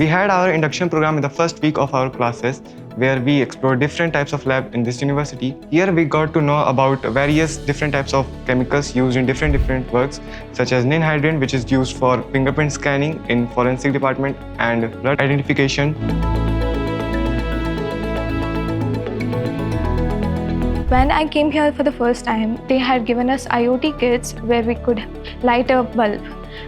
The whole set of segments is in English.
We had our induction program in the first week of our classes, where we explored different types of lab in this university. Here we got to know about various different types of chemicals used in different works, such as ninhydrin, which is used for fingerprint scanning in forensic department and blood identification. When I came here for the first time, they had given us IoT kits where we could light a bulb.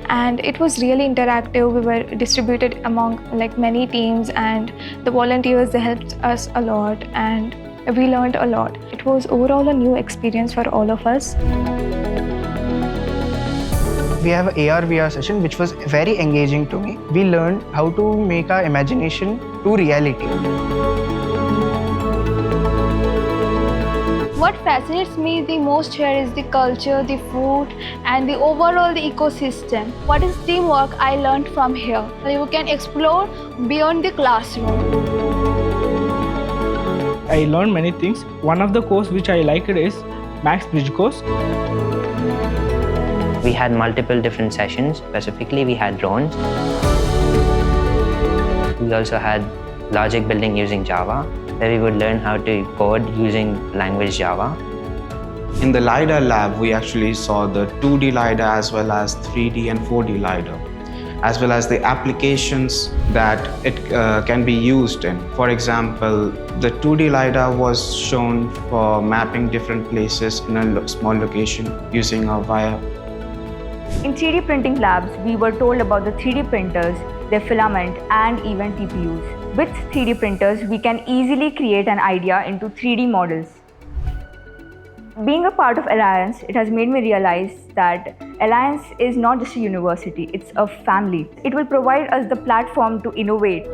And it was really interactive. We were distributed among many teams, and the volunteers, they helped us a lot, and we learned a lot. It was overall a new experience for all of us. We have an AR/VR session which was very engaging to me. We learned how to make our imagination to reality. What fascinates me the most here is the culture, the food, and the overall the ecosystem. What is teamwork I learned from here? You can explore beyond the classroom. I learned many things. One of the course which I liked is Max Bridge course. We had multiple different sessions. Specifically, we had drones. We also had logic building using Java, where we would learn how to code using language Java. In the LiDAR lab, we actually saw the 2D LiDAR as well as 3D and 4D LiDAR, as well as the applications that it can be used in. For example, the 2D LiDAR was shown for mapping different places in a small location using a wire. In 3D printing labs, we were told about the 3D printers, their filament, and even TPUs. With 3D printers, we can easily create an idea into 3D models. Being a part of Alliance, it has made me realize that Alliance is not just a university, it's a family. It will provide us the platform to innovate.